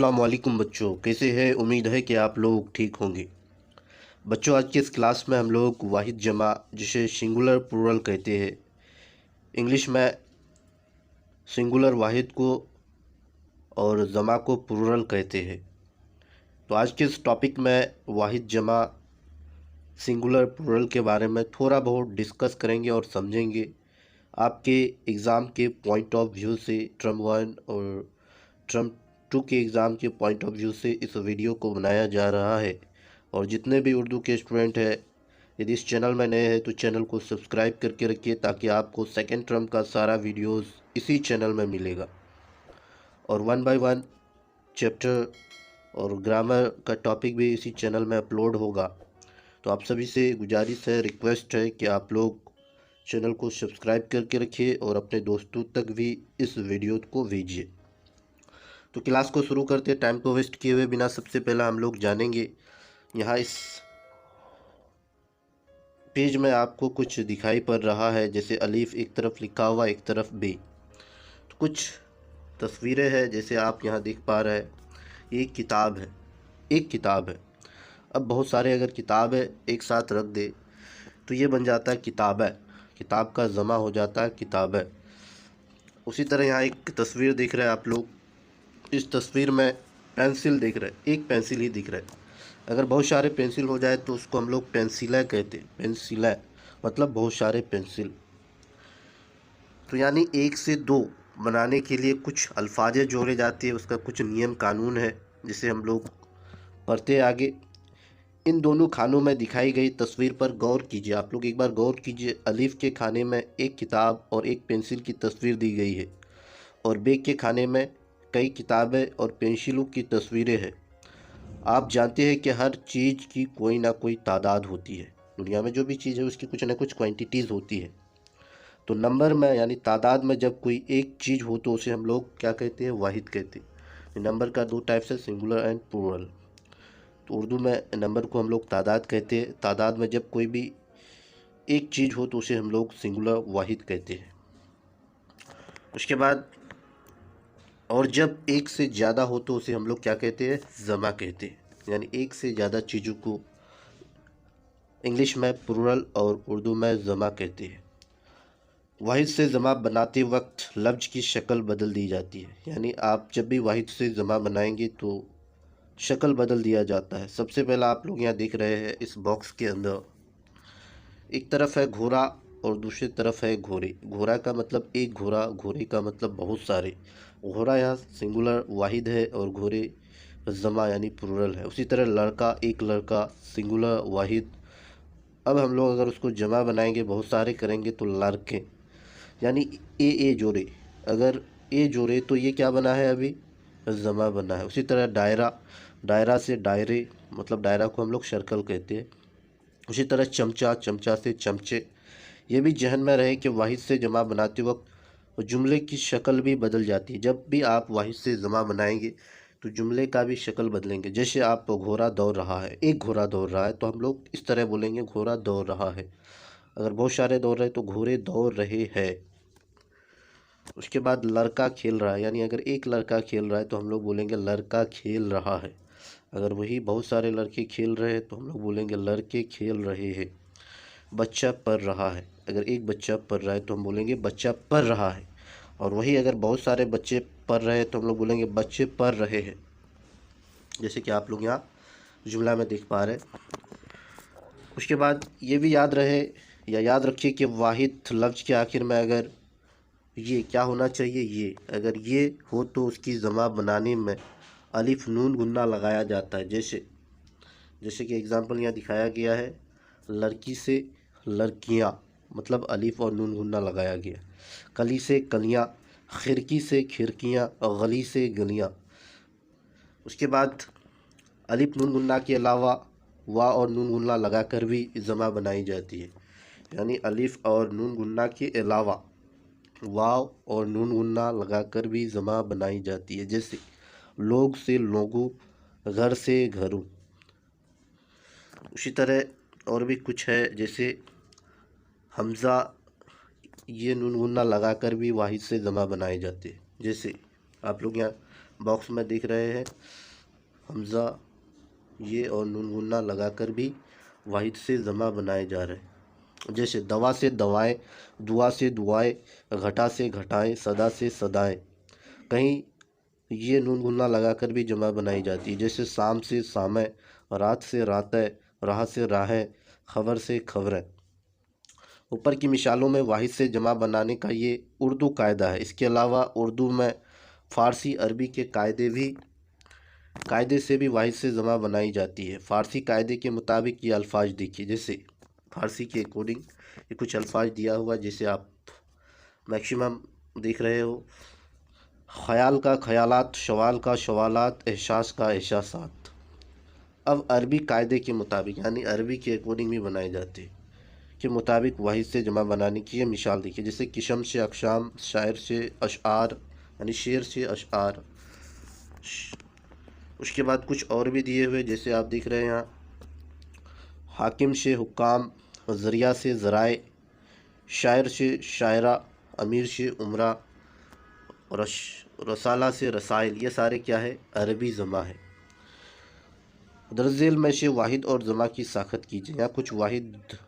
अस्सलाम वालेकुम बच्चों, कैसे हैं? उम्मीद है कि आप लोग ठीक होंगे। बच्चों, आज के इस क्लास में हम लोग वाहिद जमा, जिसे सिंगुलर प्लूरल कहते हैं, इंग्लिश में सिंगुलर वाहिद को और जमा को प्लूरल कहते हैं। तो आज के इस टॉपिक में वाहिद जमा सिंगुलर प्लूरल के बारे में थोड़ा बहुत डिस्कस करेंगे और समझेंगे। आपके एग्ज़ाम के पॉइंट ऑफ व्यू से टर्म 1 और टर्म 2 के एग्ज़ाम के पॉइंट ऑफ व्यू से इस वीडियो को बनाया जा रहा है। और जितने भी उर्दू के स्टूडेंट हैं, यदि इस चैनल में नए हैं तो चैनल को सब्सक्राइब करके रखिए, ताकि आपको सेकेंड टर्म का सारा वीडियोस इसी चैनल में मिलेगा। और 1 बाय 1 चैप्टर और ग्रामर का टॉपिक भी इसी चैनल में अपलोड होगा। तो आप सभी से गुजारिश है, रिक्वेस्ट है कि आप लोग चैनल को सब्सक्राइब करके रखिए और अपने दोस्तों तक भी इस वीडियो को भेजिए। तो क्लास को शुरू करते, टाइम को वेस्ट किए हुए बिना सबसे पहला हम लोग जानेंगे। यहाँ इस पेज में आपको कुछ दिखाई पड़ रहा है, जैसे अलीफ एक तरफ लिखा हुआ, एक तरफ बे। तो कुछ तस्वीरें हैं, जैसे आप यहाँ देख पा रहे हैं। एक किताब है, एक किताब है। अब बहुत सारे अगर किताब है एक साथ रख दे तो ये बन जाता है किताब है, किताब का जमा हो जाता है किताब है। उसी तरह यहाँ एक तस्वीर देख रहे हैं आप लोग। इस तस्वीर में पेंसिल दिख रहा है, एक पेंसिल ही दिख रहा है। अगर बहुत सारे पेंसिल हो जाए तो उसको हम लोग पेंसिलें कहते हैं। पेंसिलें मतलब बहुत सारे पेंसिल। तो यानी एक से दो बनाने के लिए कुछ अल्फाजें जोड़े जाते हैं, उसका कुछ नियम कानून है, जिसे हम लोग पढ़ते आगे। इन दोनों खानों में दिखाई गई तस्वीर पर गौर कीजिए। आप लोग एक बार गौर कीजिए। अलीफ के खाने में एक किताब और एक पेंसिल की तस्वीर दी गई है, और बे के खाने में कई किताबें और पेंसिलों की तस्वीरें हैं। आप जानते हैं कि हर चीज़ की कोई ना कोई तादाद होती है। दुनिया में जो भी चीज़ है उसकी कुछ ना कुछ क्वांटिटीज़ होती है। तो नंबर में यानी तादाद में जब कोई एक चीज़ हो तो उसे हम लोग क्या कहते हैं? वाहिद कहते हैं। नंबर का दो टाइप्स है, सिंगुलर एंड प्लूरल। तो उर्दू में नंबर को हम लोग तादाद कहते हैं। तादाद में जब कोई भी एक चीज़ हो तो उसे हम लोग सिंगुलर वाहिद कहते हैं। उसके बाद और जब एक से ज़्यादा हो तो उसे हम लोग क्या कहते हैं? जमा कहते हैं। यानी एक से ज़्यादा चीज़ों को इंग्लिश में प्लूरल और उर्दू में जमा कहते हैं। वाहिद से जमा बनाते वक्त लफ्ज़ की शक्ल बदल दी जाती है। यानी आप जब भी वाहिद से जमा बनाएंगे तो शक्ल बदल दिया जाता है। सबसे पहला आप लोग यहाँ देख रहे हैं, इस बॉक्स के अंदर एक तरफ है घोड़ा और दूसरी तरफ है घोड़े। घोड़ा का मतलब एक घोड़ा, घोड़े का मतलब बहुत सारे। घोड़ा यहाँ सिंगुलर वाहिद है और घोड़े जमा यानी प्लूरल है। उसी तरह लड़का, एक लड़का, सिंगुलर वाहिद। अब हम लोग अगर उसको जमा बनाएंगे, बहुत सारे करेंगे तो लड़के यानी ए जोड़े। अगर ए जोड़े तो ये क्या बना है? अभी जमा बना है। उसी तरह दायरा, दायरा से दायरे, मतलब दायरा को हम लोग सर्कल कहते हैं। उसी तरह चमचा, चमचा से चमचे। ये भी जहन में रहे कि वाहिद से जमा बनाते वक्त जुमले की शक्ल भी बदल जाती है। जब भी आप वाहिद से जमा बनाएंगे तो जुमले का भी शक्ल बदलेंगे। जैसे आप घोड़ा दौड़ रहा है, एक घोड़ा दौड़ रहा है, तो हम लोग इस तरह बोलेंगे घोड़ा दौड़ रहा है। अगर बहुत सारे दौड़ रहे हैं तो घोड़े दौड़ रहे हैं। उसके बाद लड़का खेल रहा है, यानी अगर एक लड़का खेल रहा है तो हम लोग बोलेंगे लड़का खेल रहा है। अगर वही बहुत सारे लड़के खेल रहे हैं तो हम लोग बोलेंगे लड़के खेल रहे हैं। बच्चा पढ़ रहा है, अगर एक बच्चा पढ़ रहा है तो हम बोलेंगे बच्चा पढ़ रहा है। और वही अगर बहुत सारे बच्चे पढ़ रहे हैं तो हम लोग बोलेंगे बच्चे पढ़ रहे हैं। जैसे कि आप लोग यहाँ जुमला में देख पा रहे हैं। उसके बाद ये भी याद रहे या याद रखिए कि वाहिद लफ्ज़ के आखिर में अगर ये क्या होना चाहिए? ये अगर ये हो तो उसकी जमा बनाने में अलिफ नून गुन्ना लगाया जाता है। जैसे जैसे कि एग्जांपल यहाँ दिखाया गया है, लड़की से लड़कियाँ, मतलब अलिफ और नून गुन्ना लगाया गया। कली से कलियाँ, खिड़की से खिड़कियाँ, और गली से गलियाँ। उसके बाद अलिफ नून गुन्ना के अलावा वाह और नून गुन्ना लगाकर भी जमा बनाई जाती है। यानी अलिफ और नून गुन्ना के अलावा वाव और नून गुन्ना लगाकर भी जमा बनाई जाती है। जैसे लोग से लोगों, घर से घरों। उसी तरह और भी कुछ है, जैसे हमज़ा, ये नून गुन्ना लगाकर भी वाहिद से जमा बनाए जाते हैं। जैसे आप लोग यहाँ बॉक्स में दिख रहे हैं हमज़ा ये और नून गुन्ना लगाकर भी वाहिद से जमा बनाए जा रहे हैं। जैसे दवा से दवाएं, दुआ से दुआएं, घटा से घटाएं, सदा से सदाएं, कहीं ये नून गुन्ना लगाकर भी जमा बनाई जाती है। जैसे शाम से शामें, रात से रातें, राह से राहें, खबर से खबरें। ऊपर की मिसालों में वाहिद से जमा बनाने का ये उर्दू कायदा है। इसके अलावा उर्दू में फ़ारसी अरबी के कायदे से भी वाहिद से जमा बनाई जाती है। फ़ारसी कायदे के मुताबिक ये अल्फाज देखिए, जैसे फ़ारसी के अकॉर्डिंग ये कुछ अल्फाज दिया हुआ जैसे आप मैक्सिमम देख रहे हो। ख़याल का ख़यालात, शवाल का शवालात, एहसास का एहसासात। अब अरबी कायदे के मुताबिक यानी अरबी के अकॉर्डिंग भी बनाए जाते हैं के मुताबिक वाहिद से जमा बनाने की ये मिसाल देखिए, जैसे किस्म से अक़साम, शायर से अशआर यानी शेर से अशआर। उसके बाद कुछ और भी दिए हुए जैसे आप देख रहे हैं यहाँ, हाकिम से हुक्काम, ज़रिया से ज़राए, शायर से शायरा, अमीर से उमरा, रसाला से रसाइल। ये सारे क्या है? अरबी जमा है। दरअसल में से वाहिद और जमा की साखत कीजिए। यहाँ कुछ वाहिद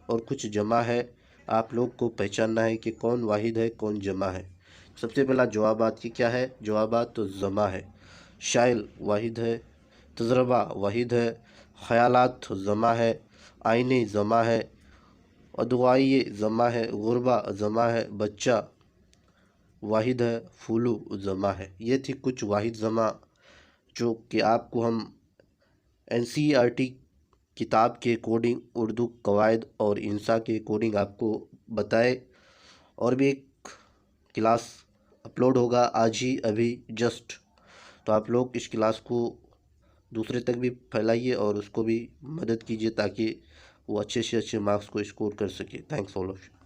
और कुछ जमा है, आप लोग को पहचानना है कि कौन वाहिद है कौन जमा है। सबसे पहला जवाबात की क्या है? जवाबात तो जमा है। शाइल वाहिद है, तजरबा वाहिद है, ख़यालात जमा है, आईने जमा है, अदवाई जमा है, गुरबा जमा है, बच्चा वाहिद है, फूलू जमा है। ये थी कुछ वाहिद जमा जो कि आपको हम NCERT किताब के अकॉर्डिंग उर्दू कवायद और इंसा के अकॉर्डिंग आपको बताए। और भी एक क्लास अपलोड होगा आज ही अभी जस्ट, तो आप लोग इस क्लास को दूसरे तक भी फैलाइए और उसको भी मदद कीजिए ताकि वो अच्छे से अच्छे मार्क्स को स्कोर कर सके। Thanks all of you.